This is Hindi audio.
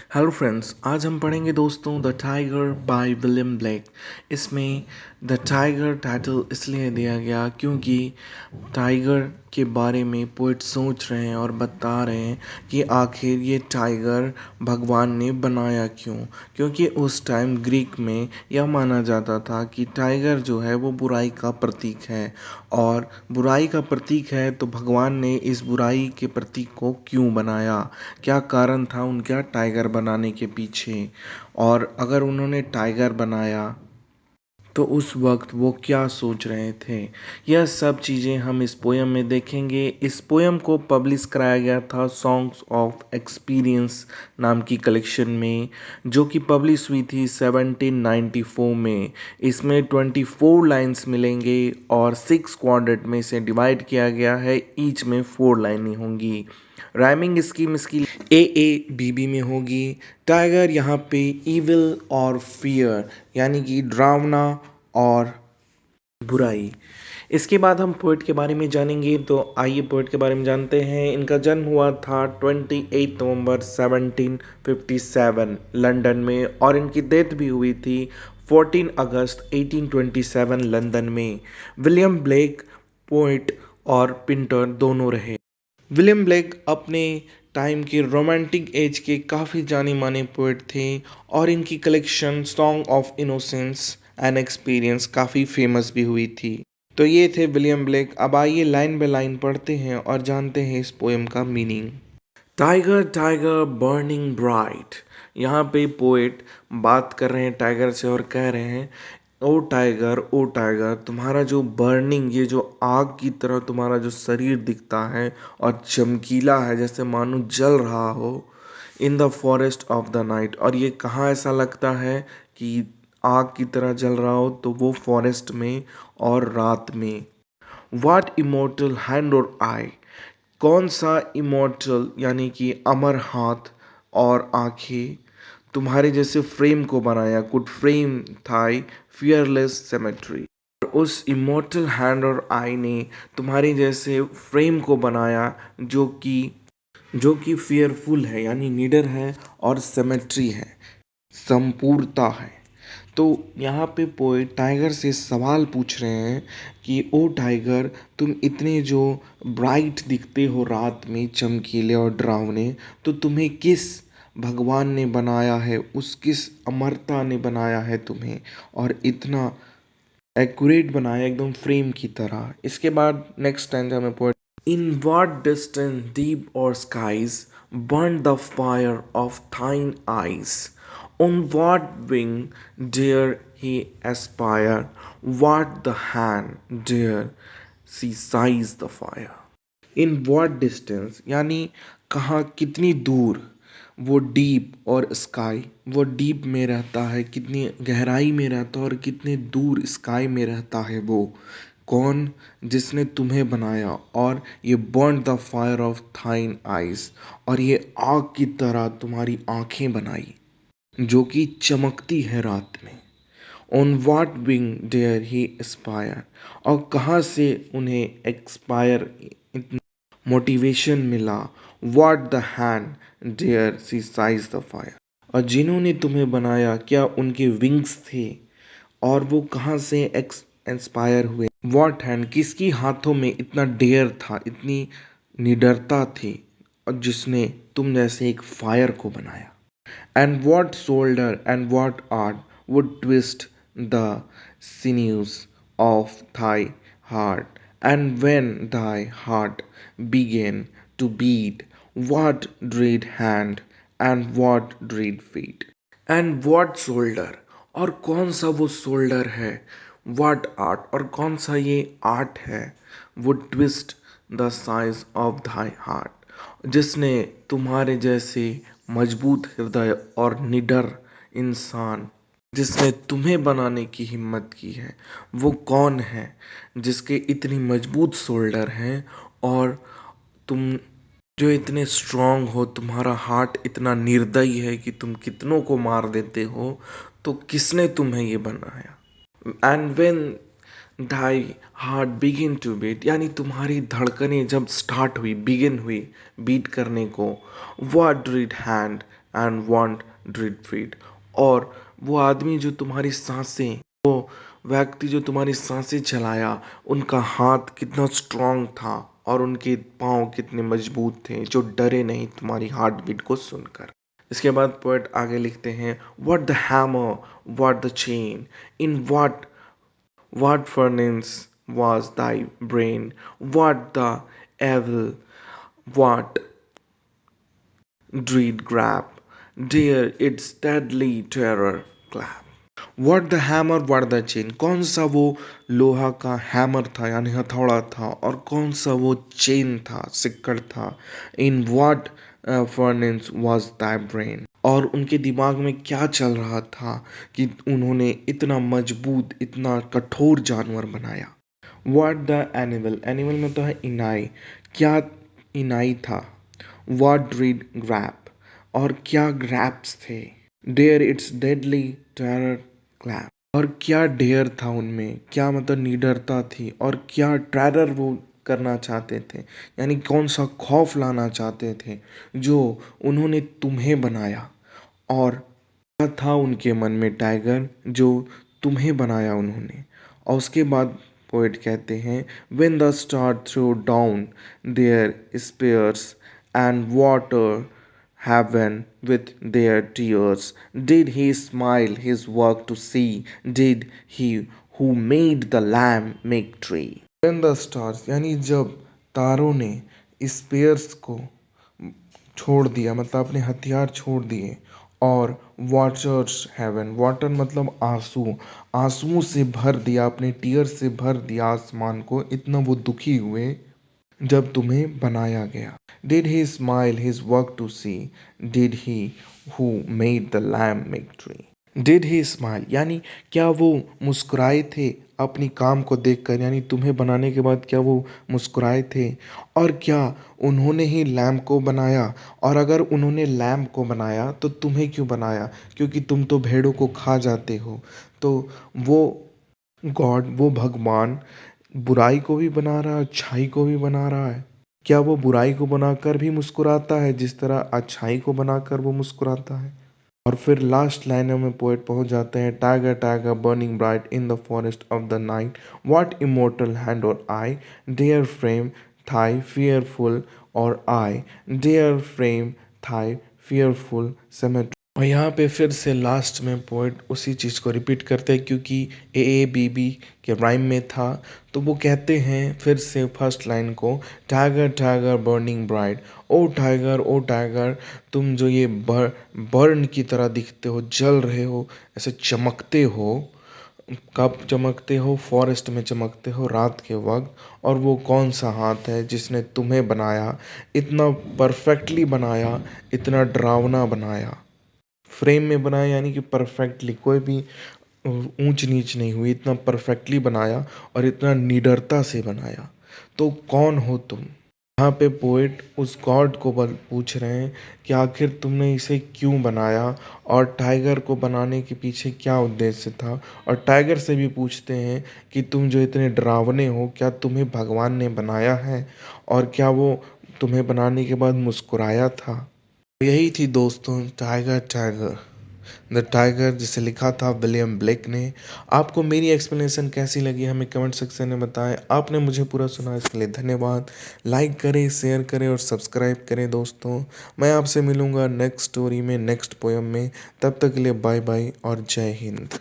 हेलो फ्रेंड्स, आज हम पढ़ेंगे दोस्तों the tiger by William Blake. इसमें द टाइगर टाइटल इसलिए दिया गया क्योंकि टाइगर के बारे में पोइट सोच रहे हैं और बता रहे हैं कि आखिर ये टाइगर भगवान ने बनाया क्यों। क्योंकि उस टाइम ग्रीक में यह माना जाता था कि टाइगर जो है वो बुराई का प्रतीक है, और बुराई का प्रतीक है तो भगवान ने इस बुराई के प्रतीक को क्यों बनाया, क्या कारण था उनका टाइगर बनाने के पीछे, और अगर उन्होंने टाइगर बनाया तो उस वक्त वो क्या सोच रहे थे। यह सब चीज़ें हम इस पोयम में देखेंगे। इस पोयम को पब्लिश कराया गया था सॉन्ग्स ऑफ एक्सपीरियंस नाम की कलेक्शन में, जो कि पब्लिश हुई थी 1794 में। इसमें 24 लाइन्स मिलेंगे और 6 क्वाड्रेंट में इसे डिवाइड किया गया है। ईच में 4 लाइनें होंगी। राइमिंग स्कीम इसकी AABB में होगी। टाइगर यहाँ पे इविल और फियर यानी कि डरावना और बुराई। इसके बाद हम पोइट के बारे में जानेंगे, तो आइए पोइट के बारे में जानते हैं। इनका जन्म हुआ था 28 नवंबर 1757 लंदन में, और इनकी डेथ भी हुई थी 14 अगस्त 1827 लंदन में। विलियम ब्लेक पोइट और पेंटर दोनों रहे। विलियम ब्लेक अपने टाइम के रोमांटिक एज के काफ़ी जाने माने पोएट थे, और इनकी collection song of innocence and experience काफ़ी फेमस भी हुई थी। तो ये थे विलियम ब्लेक। अब आइए लाइन बाय लाइन पढ़ते हैं और जानते हैं इस पोएम का meaning. Tiger tiger burning bright. यहाँ पे पोएट बात कर रहे हैं टाइगर से और कह रहे हैं, ओ टाइगर, तुम्हारा जो बर्निंग, ये जो आग की तरह तुम्हारा जो शरीर दिखता है और चमकीला है जैसे मानो जल रहा हो, इन the forest of the night. और ये कहाँ ऐसा लगता है कि आग की तरह जल रहा हो, तो वो फॉरेस्ट में और रात में। वाट इमोर्टल हैंड और आई। कौन सा इमोर्टल यानी कि अमर हाथ और आंखें तुम्हारे जैसे फ्रेम को बनाया, could frame thy fearless symmetry. उस इमोर्टल हैंड और आई ने तुम्हारे जैसे फ्रेम को बनाया जो कि फियरफुल है यानी निडर है, और सेमेट्री है, संपूर्णता है। तो यहाँ पे पोएट टाइगर से सवाल पूछ रहे हैं कि ओ टाइगर, तुम इतने जो ब्राइट दिखते हो रात में, चमकीले और डरावने, तो तुम्हें किस भगवान ने बनाया है, उस किस अमरता ने बनाया है तुम्हें, और इतना एक्यूरेट बनाया एकदम फ्रेम की तरह। इसके बाद नेक्स्ट स्टैंजा में poet, in what distant deep or skies burned the fire of thine eyes? On what wing dare he aspire? What the hand dare she seize the fire? In what distance यानी कहाँ, कितनी दूर, वो डीप और स्काई, वो डीप में रहता है, कितनी गहराई में रहता है, और कितने दूर स्काई में रहता है वो कौन, जिसने तुम्हें बनाया। और ये burn the fire of थाइन eyes, और ये आग की तरह तुम्हारी आंखें बनाई जो कि चमकती है रात में। On what wing dare he aspire, और कहाँ से उन्हें एक्सपायर मोटिवेशन मिला। What the hand dare seize the fire, और जिन्होंने तुम्हें बनाया क्या उनके विंग्स थे, और वो कहाँ से इंस्पायर हुए। व्हाट हैंड, किसकी हाथों में इतना डेयर था, इतनी निडरता थी, और जिसने तुम जैसे एक फायर को बनाया। And what shoulder and what art would twist the sinews of thy heart, and when thy heart began to beat, what dread hand and what dread feet? And what shoulder, और कौन सा वो शोल्डर है। what art, और कौन सा ये आर्ट है। वो twist the size of thy heart, जिसने तुम्हारे जैसे मजबूत हृदय और निडर इंसान, जिसने तुम्हें बनाने की हिम्मत की है, वो कौन है जिसके इतनी मजबूत शोल्डर हैं, और तुम जो इतने स्ट्रांग हो, तुम्हारा हार्ट इतना निर्दयी है कि तुम कितनों को मार देते हो, तो किसने तुम्हें ये बनाया। एंड वेन ढाई हार्ट बिगिन टू बीट, यानी तुम्हारी धड़कनें जब स्टार्ट हुई, बिगिन हुई बीट करने को, what did hand and want did feed। और वो आदमी जो तुम्हारी सांसें, वो व्यक्ति जो तुम्हारी सांसें चलाया, उनका हाथ कितना स्ट्रांग था और उनके पाँव कितने मजबूत थे, जो डरे नहीं तुम्हारी हार्ट बीट को सुनकर। इसके बाद पोएट आगे लिखते हैं, what the hammer, what the chain, in what furnace was thy brain, what the evil, what dread grab, dare its deadly terror clap। What the hammer what the chain, कौन सा वो लोहा का हैमर था यानी हथौड़ा था, और कौन सा वो चेन था, सिक्कड़ था। इन व्हाट फर्नेंस वाज दै ब्रेन, और उनके दिमाग में क्या चल रहा था कि उन्होंने इतना मजबूत, इतना कठोर जानवर बनाया। व्हाट द एनिमल, एनिमल में तो है इनाई, क्या इनाई था। व्हाट ड्रीड ग्रैप, और क्या ग्रैप्स थे। Dare its deadly terror clasp, और क्या डेयर था उनमें, क्या मतलब निडरता थी, और क्या टेरर वो करना चाहते थे, यानी कौन सा खौफ लाना चाहते थे जो उन्होंने तुम्हें बनाया। और क्या था उनके मन में टाइगर, जो तुम्हें बनाया उन्होंने। और उसके बाद पोएट कहते हैं, when the star threw down their spears and water heaven with their tears, did he smile his work to see, did he who made the lamb make tree। when the stars यानी जब तारों ने स्पेयर्स को छोड़ दिया, मतलब अपने हथियार छोड़ दिए, और वाटर्स हेवन, वाटर मतलब आंसू, आंसुओं से भर दिया, अपने टीयर से भर दिया आसमान को, इतना वो दुखी हुए जब तुम्हें बनाया गया। Did he smile his work to see, did he who made the lamb make thee. Did he smile यानी क्या वो मुस्कुराए थे अपनी काम को देखकर, यानी तुम्हें बनाने के बाद क्या वो मुस्कुराए थे। और क्या उन्होंने ही लैम्प को बनाया, और अगर उन्होंने लैम्प को बनाया तो तुम्हें क्यों बनाया, क्योंकि तुम तो भेड़ों को खा जाते हो। तो वो गॉड, वो भगवान बुराई को भी बना रहा है, अच्छाई को भी बना रहा है। क्या वो बुराई को बनाकर भी मुस्कुराता है जिस तरह अच्छाई को बनाकर वो मुस्कुराता है। और फिर लास्ट लाइनों में पोएट पहुंच जाते हैं, tiger tiger burning bright in the forest of the night, what immortal hand और eye, dare frame thy fearful, or eye dare frame thy fearful symmetry. और यहाँ पे फिर से लास्ट में पोएट उसी चीज़ को रिपीट करते हैं, क्योंकि ए बी बी के राइम में था, तो वो कहते हैं फिर से फर्स्ट लाइन को, टाइगर टाइगर बर्निंग ब्राइट, ओ टाइगर, तुम जो ये बर्न की तरह दिखते हो, जल रहे हो, ऐसे चमकते हो। कब चमकते हो, फॉरेस्ट में चमकते हो रात के वक्त। और वो कौन सा हाथ है जिसने तुम्हें बनाया, इतना परफेक्टली बनाया, इतना डरावना बनाया, फ्रेम में बनाया, यानी कि परफेक्टली, कोई भी ऊंच नीच नहीं हुई, इतना परफेक्टली बनाया और इतना निडरता से बनाया। तो कौन हो तुम। यहाँ पे पोएट उस गॉड को पूछ रहे हैं कि आखिर तुमने इसे क्यों बनाया, और टाइगर को बनाने के पीछे क्या उद्देश्य था। और टाइगर से भी पूछते हैं कि तुम जो इतने डरावने हो, क्या तुम्हें भगवान ने बनाया है, और क्या वो तुम्हें बनाने के बाद मुस्कुराया था। यही थी दोस्तों टाइगर टाइगर द टाइगर, जिसे लिखा था विलियम ब्लेक ने। आपको मेरी एक्सप्लेनेशन कैसी लगी हमें कमेंट सेक्शन में बताएं। आपने मुझे पूरा सुना इसके लिए धन्यवाद। लाइक करें, शेयर करें और सब्सक्राइब करें दोस्तों। मैं आपसे मिलूंगा नेक्स्ट स्टोरी में, नेक्स्ट पोयम में। तब तक के लिए बाय बाय और जय हिंद।